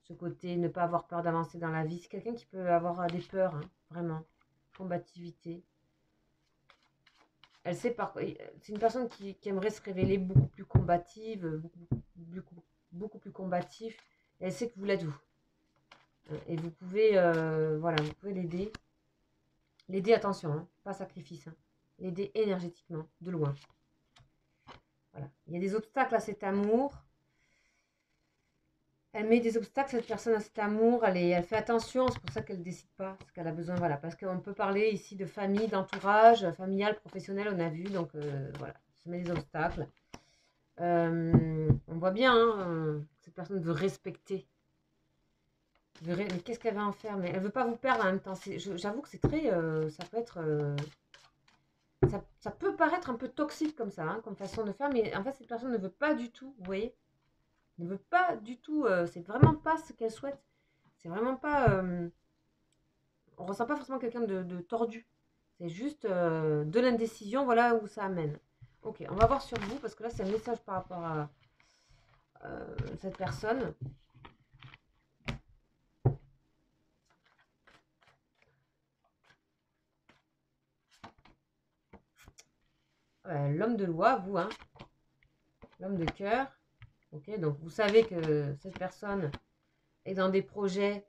ce côté ne pas avoir peur d'avancer dans la vie. C'est quelqu'un qui peut avoir des peurs, hein, vraiment. Combativité. Elle sait par c'est une personne qui aimerait se révéler beaucoup plus combative, beaucoup plus combatif. Et elle sait que vous l'êtes vous. Et vous pouvez, voilà, vous pouvez l'aider. L'aider, attention, hein, pas sacrifice. Hein. L'aider énergétiquement, de loin. Voilà. Il y a des obstacles à cet amour. Elle met des obstacles, cette personne, à cet amour. Elle fait attention, c'est pour ça qu'elle ne décide pas. Parce qu'elle a besoin, voilà. Parce qu'on peut parler ici de famille, d'entourage, familial, professionnel, on a vu. Donc, voilà, se met des obstacles. On voit bien, hein, cette personne veut respecter. Mais qu'est-ce qu'elle va en faire? Mais elle veut pas vous perdre en même temps. J'avoue que c'est très... ça peut être... ça peut paraître un peu toxique comme ça, hein, comme façon de faire. Mais en fait, cette personne ne veut pas du tout, vous voyez? Ne veut pas du tout... c'est vraiment pas ce qu'elle souhaite. C'est vraiment pas... on ressent pas forcément quelqu'un de tordu. C'est juste de l'indécision, voilà où ça amène. Ok, on va voir sur vous, parce que là, c'est un message par rapport à cette personne. L'homme de loi, vous, hein. L'homme de cœur. Ok, donc vous savez que cette personne est dans des projets,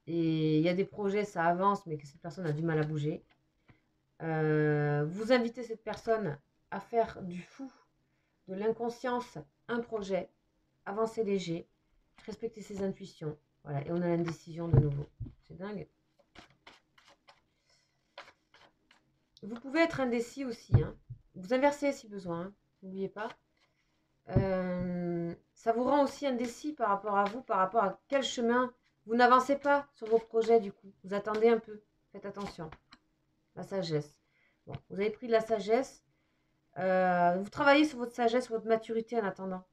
et il y a des projets, ça avance, mais que cette personne a du mal à bouger. Vous invitez cette personne à faire du fou, de l'inconscience, un projet, avancer léger, respecter ses intuitions. Voilà, et on a l'indécision de nouveau. C'est dingue. Vous pouvez être indécis aussi. Hein. Vous inversez si besoin. Hein. N'oubliez pas. Ça vous rend aussi indécis par rapport à vous, par rapport à quel chemin. Vous n'avancez pas sur vos projets du coup. Vous attendez un peu. Faites attention. La sagesse. Bon, vous avez pris de la sagesse. Vous travaillez sur votre sagesse, sur votre maturité en attendant.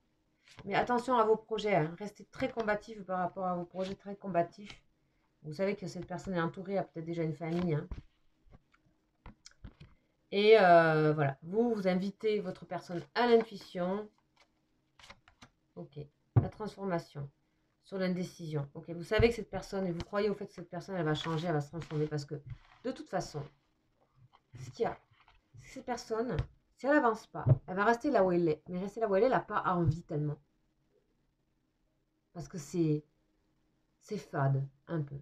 Mais attention à vos projets. Hein. Restez très combatif par rapport à vos projets, très combatifs. Vous savez que cette personne est entourée, a peut-être déjà une famille. Hein. Et voilà, vous invitez votre personne à l'intuition. Ok, la transformation sur l'indécision. Ok, vous savez que cette personne, et vous croyez au fait que cette personne, elle va changer, elle va se transformer. Parce que de toute façon, ce qu'il y a, c'est que cette personne, si elle n'avance pas, elle va rester là où elle est. Mais rester là où elle est, elle n'a pas envie tellement. Parce que c'est fade, un peu.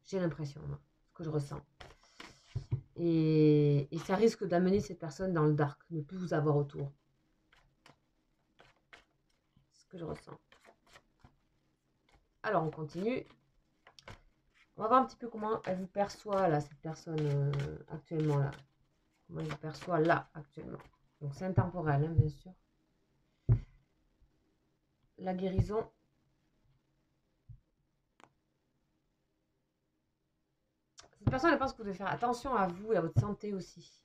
J'ai l'impression, moi, ce que je ressens. Et ça risque d'amener cette personne dans le dark, ne plus vous avoir autour. C'est ce que je ressens. Alors, on continue. On va voir un petit peu comment elle vous perçoit, là, cette personne, actuellement, là. Comment elle vous perçoit, là, actuellement. Donc, c'est intemporel, hein, bien sûr. La guérison. personne, elle pense que vous devez faire attention à vous et à votre santé aussi.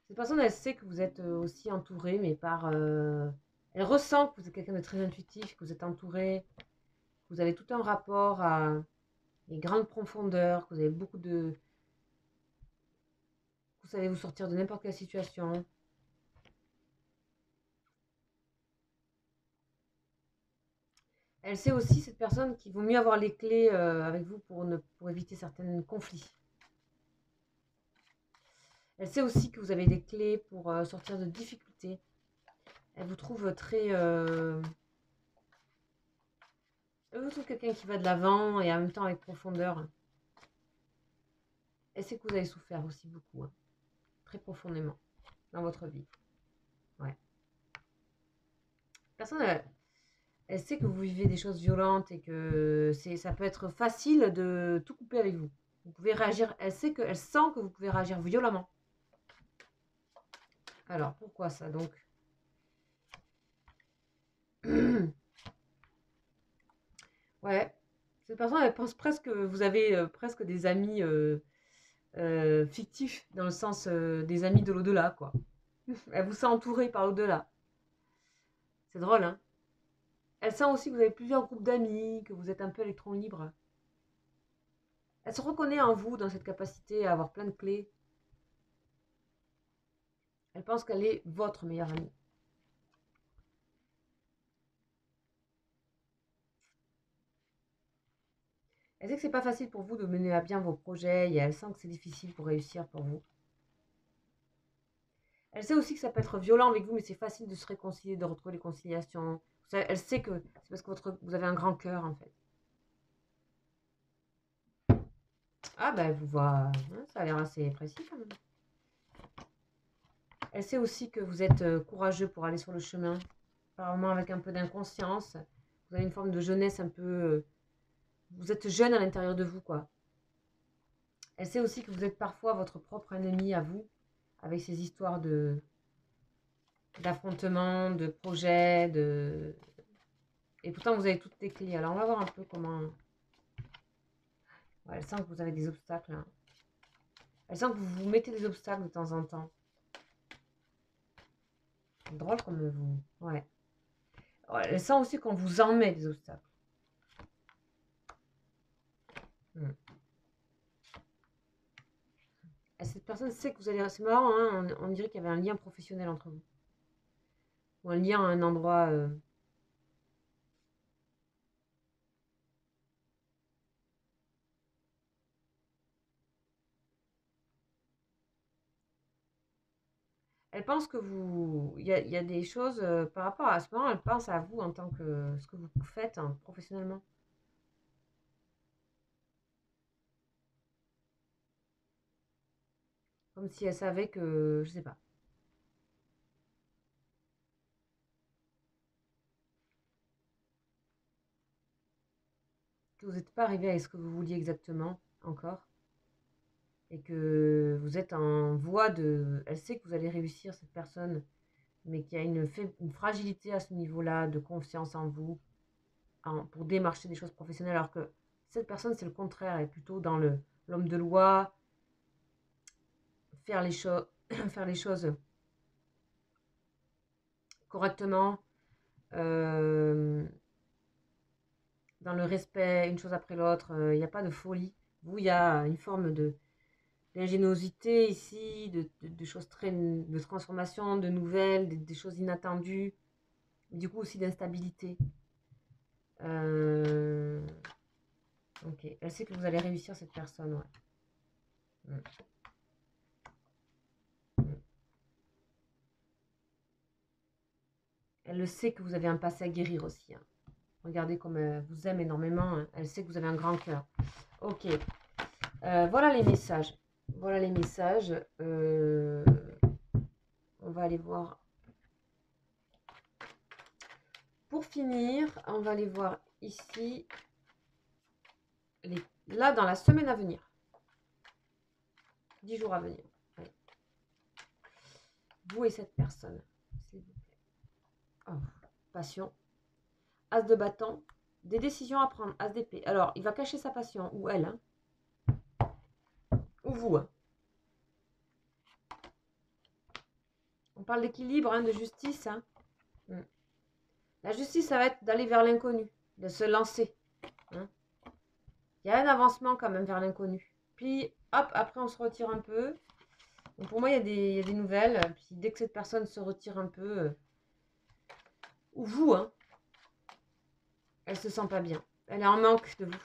Cette personne, elle sait que vous êtes aussi entouré, mais par... elle ressent que vous êtes quelqu'un de très intuitif, que vous êtes entouré, que vous avez tout un rapport à les grandes profondeurs, que vous avez beaucoup de... Vous savez vous sortir de n'importe quelle situation. Elle sait aussi, cette personne, qu'il vaut mieux avoir les clés avec vous pour éviter certains conflits. Elle sait aussi que vous avez des clés pour sortir de difficultés. Elle vous trouve très... elle vous trouve quelqu'un qui va de l'avant et en même temps avec profondeur. Elle sait que vous avez souffert aussi beaucoup, hein, très profondément, dans votre vie. Ouais. Personne, elle sait que vous vivez des choses violentes et que ça peut être facile de tout couper avec vous. Vous pouvez réagir, elle sent que vous pouvez réagir violemment. Alors, pourquoi ça donc? Ouais, cette personne, elle pense presque que vous avez presque des amis fictifs, dans le sens des amis de l'au-delà, quoi. Elle vous sent entouré par l'au-delà. C'est drôle, hein? Elle sent aussi que vous avez plusieurs groupes d'amis, que vous êtes un peu électron libre. Elle se reconnaît en vous dans cette capacité à avoir plein de clés. Elle pense qu'elle est votre meilleure amie. Elle sait que c'est pas facile pour vous de mener à bien vos projets et elle sent que c'est difficile pour réussir pour vous. Elle sait aussi que ça peut être violent avec vous, mais c'est facile de se réconcilier, de retrouver les conciliations. Elle sait que c'est parce que vous avez un grand cœur, en fait. Ah, ben, elle vous voit. Hein, ça a l'air assez précis, quand même. Elle sait aussi que vous êtes courageux pour aller sur le chemin. Apparemment, avec un peu d'inconscience. Vous avez une forme de jeunesse un peu... vous êtes jeune à l'intérieur de vous, quoi. Elle sait aussi que vous êtes parfois votre propre ennemi à vous, avec ces histoires d'affrontements, de projets, de... Et pourtant, vous avez toutes les clés. Alors, on va voir un peu comment... Ouais, elle sent que vous avez des obstacles, hein. Elle sent que vous vous mettez des obstacles de temps en temps. Drôle comme vous... Ouais. Elle sent aussi qu'on vous en met des obstacles. Et cette personne sait que vous allez... C'est marrant, hein, on dirait qu'il y avait un lien professionnel entre vous. Ou un lien à un endroit... Elle pense que vous... Il y a des choses par rapport à ce moment, elle pense à vous en tant que ce que vous faites, hein, professionnellement. Comme si elle savait que... Je sais pas. Que vous n'êtes pas arrivé à ce que vous vouliez exactement, encore. Et que vous êtes en voie de... Elle sait que vous allez réussir, cette personne, mais qu'il y a une fragilité à ce niveau-là, de confiance en vous, pour démarcher des choses professionnelles, alors que cette personne, c'est le contraire, elle est plutôt dans l'homme de loi, faire les, faire les choses correctement, euh, dans le respect, une chose après l'autre, il n'y a pas de folie. Vous, il y a une forme d'ingéniosité ici, de choses de transformation, de nouvelles, des choses inattendues, du coup aussi d'instabilité. Ok, elle sait que vous allez réussir, cette personne, ouais. Mm. Elle le sait que vous avez un passé à guérir aussi, hein. Regardez comme elle vous aime énormément, hein. Elle sait que vous avez un grand cœur. Ok, voilà les messages. Voilà les messages. On va aller voir. Pour finir, on va aller voir ici. Là, dans la semaine à venir. 10 jours à venir. Allez. Vous et cette personne, s'il vous plaît. Oh. passion. As de bâton, des décisions à prendre, as d'épée. Alors, il va cacher sa passion, ou elle, hein. Ou vous. Hein. On parle d'équilibre, hein, de justice. Hein. La justice, ça va être d'aller vers l'inconnu, de se lancer. Hein. Il y a un avancement quand même vers l'inconnu. Puis, hop, après on se retire un peu. Donc pour moi, il y a des nouvelles. Puis dès que cette personne se retire un peu, ou vous, hein, elle se sent pas bien. Elle est en manque de vous.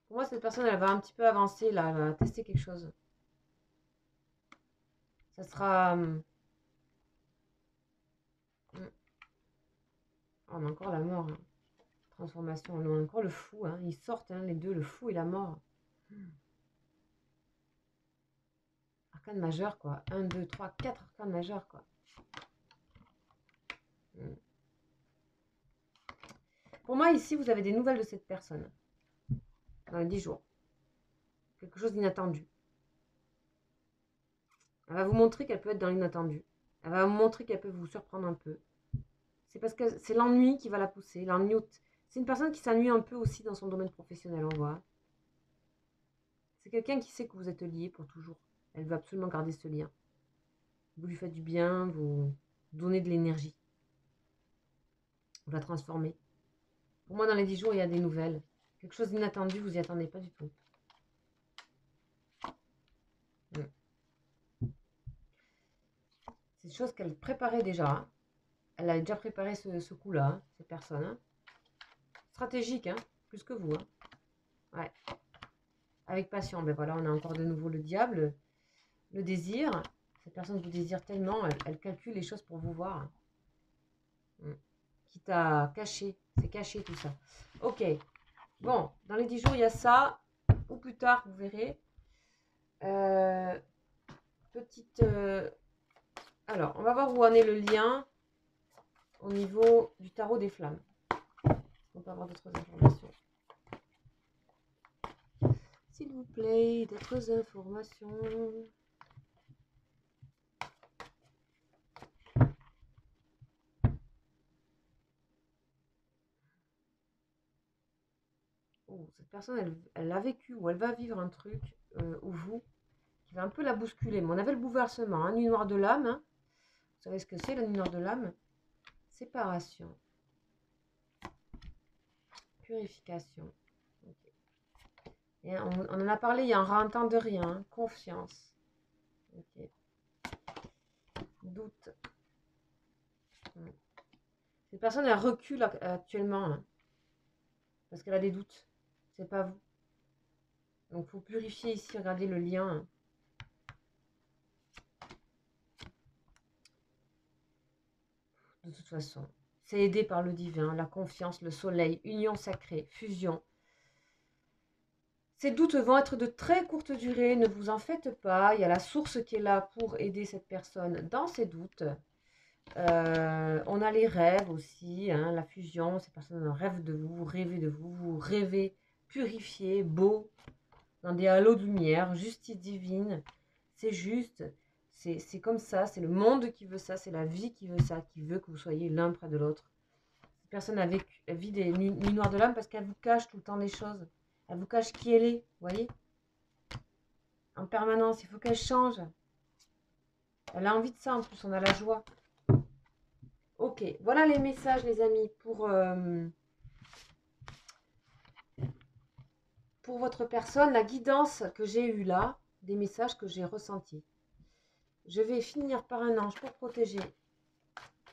Pour moi, cette personne, elle va un petit peu avancer, là. Elle va tester quelque chose. Ça sera... on a encore la mort. Hein. Transformation. On a encore le fou. Hein. Ils sortent, hein, les deux, le fou et la mort. Arcane majeur, quoi. 1, 2, 3, 4 arcanes majeurs, quoi. Pour moi, ici, vous avez des nouvelles de cette personne. Dans les 10 jours. Quelque chose d'inattendu. Elle va vous montrer qu'elle peut être dans l'inattendu. Elle va vous montrer qu'elle peut vous surprendre un peu. C'est parce que c'est l'ennui qui va la pousser. L'ennui, c'est une personne qui s'ennuie un peu aussi dans son domaine professionnel, on voit. C'est quelqu'un qui sait que vous êtes liés pour toujours. Elle veut absolument garder ce lien. Vous lui faites du bien, vous donnez de l'énergie. Vous la transformez. Pour moi, dans les 10 jours, il y a des nouvelles. Quelque chose d'inattendu, vous n'y attendez pas du tout. C'est des choses qu'elle préparait déjà. Hein. Elle a déjà préparé ce coup-là, hein, cette personne. Hein. Stratégique, hein, plus que vous. Hein. Ouais. Avec passion. Ben voilà, on a encore de nouveau le diable. Le désir. Cette personne vous désire tellement, elle calcule les choses pour vous voir. Hein. Quitte à cacher. C'est caché tout ça. Ok. Bon, dans les 10 jours, il y a ça. Ou plus tard, vous verrez. Petite... Alors, on va voir où en est le lien au niveau du tarot des flammes. On peut avoir d'autres informations. S'il vous plaît, d'autres informations. Oh, cette personne, elle a vécu ou elle va vivre un truc, ou vous, qui va un peu la bousculer. Mais on avait le bouleversement, hein, nuit noire de l'âme. Hein. Vous savez ce que c'est, la nuit noire de l'âme? Séparation. Purification. Okay. Et on en a parlé, il y a un rentant de rien. Hein. Confiance. Okay. Doute. Cette personne, elle recule actuellement. Hein, parce qu'elle a des doutes. C'est pas vous. Donc, il faut purifier ici. Regardez le lien. Hein. De toute façon, c'est aidé par le divin, la confiance, le soleil, union sacrée, fusion. Ces doutes vont être de très courte durée, ne vous en faites pas. Il y a la source qui est là pour aider cette personne dans ses doutes. On a les rêves aussi, hein, la fusion. Ces personnes rêvent de vous, vous rêvez purifié, beau, dans des halos de lumière, justice divine. C'est juste, c'est comme ça, c'est le monde qui veut ça, c'est la vie qui veut ça, qui veut que vous soyez l'un près de l'autre. Cette personne elle vit des nuits noires de l'âme parce qu'elle vous cache tout le temps des choses. Elle vous cache qui elle est, vous voyez? En permanence, il faut qu'elle change. Elle a envie de ça en plus, on a la joie. Ok, voilà les messages les amis pour votre personne, la guidance que j'ai eue là, des messages que j'ai ressentis. Je vais finir par un ange pour protéger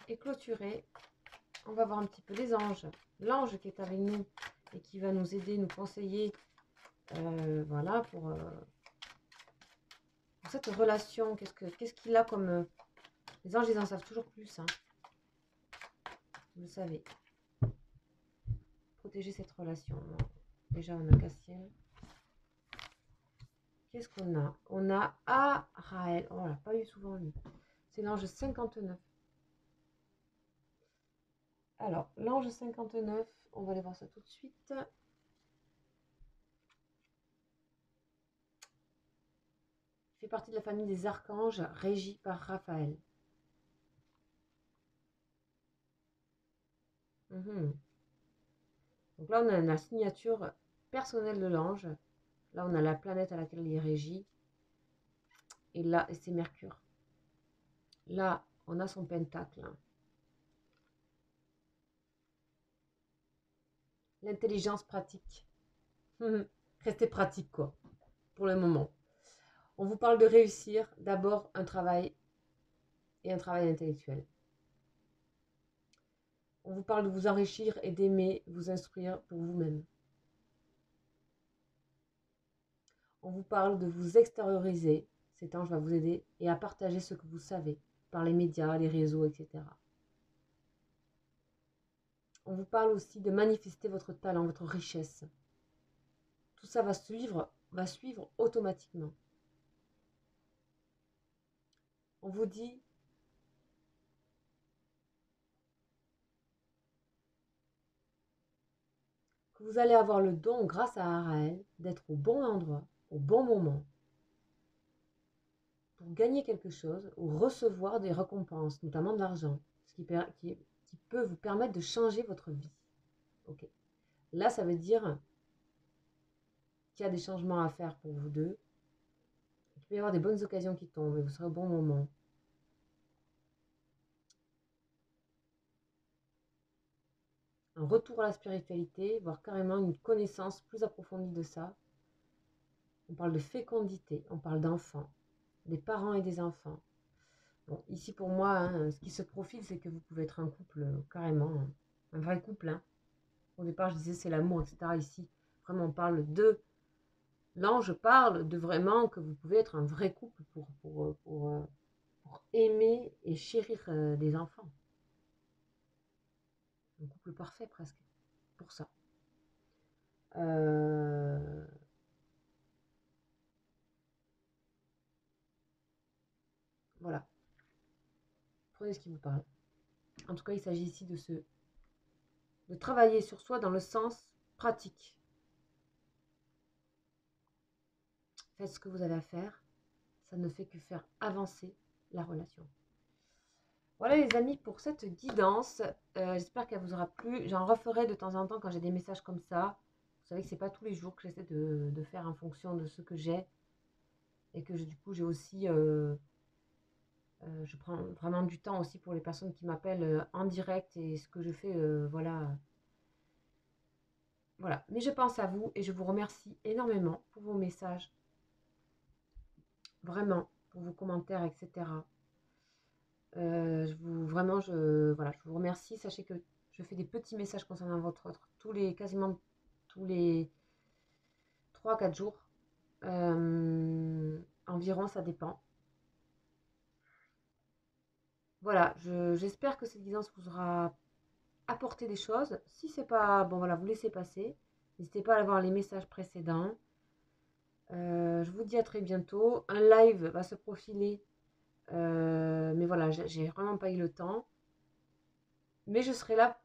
et clôturer. On va voir un petit peu les anges. L'ange qui est avec nous et qui va nous aider, nous conseiller, voilà, pour cette relation. Qu'est-ce qu'il a comme... les anges, ils en savent toujours plus. Hein. Vous le savez. Protéger cette relation. Déjà, on a Cassiel. Qu'est-ce qu'on a? On a Araël. Oh, on l'a pas eu souvent lui. C'est l'ange 59. Alors, l'ange 59, on va aller voir ça tout de suite. Il fait partie de la famille des archanges régis par Raphaël. Mhm. Donc là, on a la signature personnelle de l'ange. Là, on a la planète à laquelle il est régi. Et là, c'est Mercure. Là, on a son pentacle. L'intelligence pratique. Restez pratique, quoi, pour le moment. On vous parle de réussir d'abord un travail et un travail intellectuel. On vous parle de vous enrichir et d'aimer vous instruire pour vous-même. On vous parle de vous extérioriser, cet ange va vous aider, et à partager ce que vous savez par les médias, les réseaux, etc. On vous parle aussi de manifester votre talent, votre richesse. Tout ça va suivre automatiquement. On vous dit que vous allez avoir le don, grâce à Araël, d'être au bon endroit, au bon moment, pour gagner quelque chose ou recevoir des récompenses, notamment de l'argent, ce qui peut vous permettre de changer votre vie. Ok. Là, ça veut dire qu'il y a des changements à faire pour vous deux. Il peut y avoir des bonnes occasions qui tombent et vous serez au bon moment. Un retour à la spiritualité, voire carrément une connaissance plus approfondie de ça. On parle de fécondité, on parle d'enfants, des parents et des enfants. Bon, ici pour moi, hein, ce qui se profile, c'est que vous pouvez être un couple, carrément, un vrai couple. Hein. Au départ, je disais c'est l'amour, etc. Ici, vraiment, on parle de... L'ange parle de vraiment que vous pouvez être un vrai couple pour aimer et chérir des enfants. Un couple parfait presque, pour ça. Voilà. Prenez ce qui vous parle. En tout cas, il s'agit ici de travailler sur soi dans le sens pratique. Faites ce que vous avez à faire. Ça ne fait que faire avancer la relation. Voilà les amis pour cette guidance. J'espère qu'elle vous aura plu. J'en referai de temps en temps quand j'ai des messages comme ça. Vous savez que c'est pas tous les jours que j'essaie de faire en fonction de ce que j'ai. Et que du coup j'ai aussi... je prends vraiment du temps aussi pour les personnes qui m'appellent en direct et ce que je fais, voilà. Voilà. Mais je pense à vous et je vous remercie énormément pour vos messages. Vraiment, pour vos commentaires, etc. Vraiment, voilà, je vous remercie. Sachez que je fais des petits messages concernant votre autre quasiment tous les 3-4 jours. Environ, ça dépend. Voilà, j'espère que cette guidance vous aura apporté des choses. Si c'est pas, bon voilà, vous laissez passer. N'hésitez pas à aller voir les messages précédents. Je vous dis à très bientôt. Un live va se profiler. Mais voilà, j'ai vraiment pas eu le temps. Mais je serai là,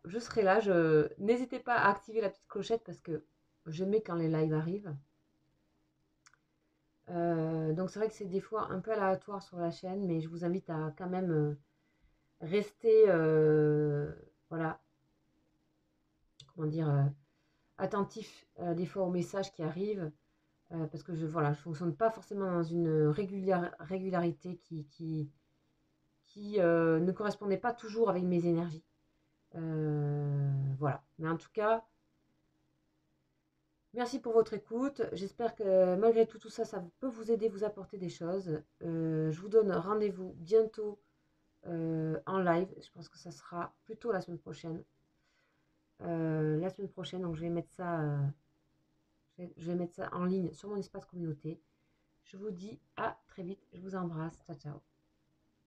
n'hésitez pas à activer la petite clochette parce que j'aime quand les lives arrivent. Donc c'est vrai que c'est des fois un peu aléatoire sur la chaîne, mais je vous invite à quand même rester, voilà, comment dire, attentif des fois aux messages qui arrivent, parce que je fonctionne pas forcément dans une régularité qui ne correspondait pas toujours avec mes énergies. Voilà, mais en tout cas, merci pour votre écoute. J'espère que malgré tout ça, ça peut vous aider, vous apporter des choses. Je vous donne rendez-vous bientôt en live. Je pense que ça sera plutôt la semaine prochaine. Donc je vais mettre ça en ligne sur mon espace communauté. Je vous dis à très vite. Je vous embrasse. Ciao, ciao.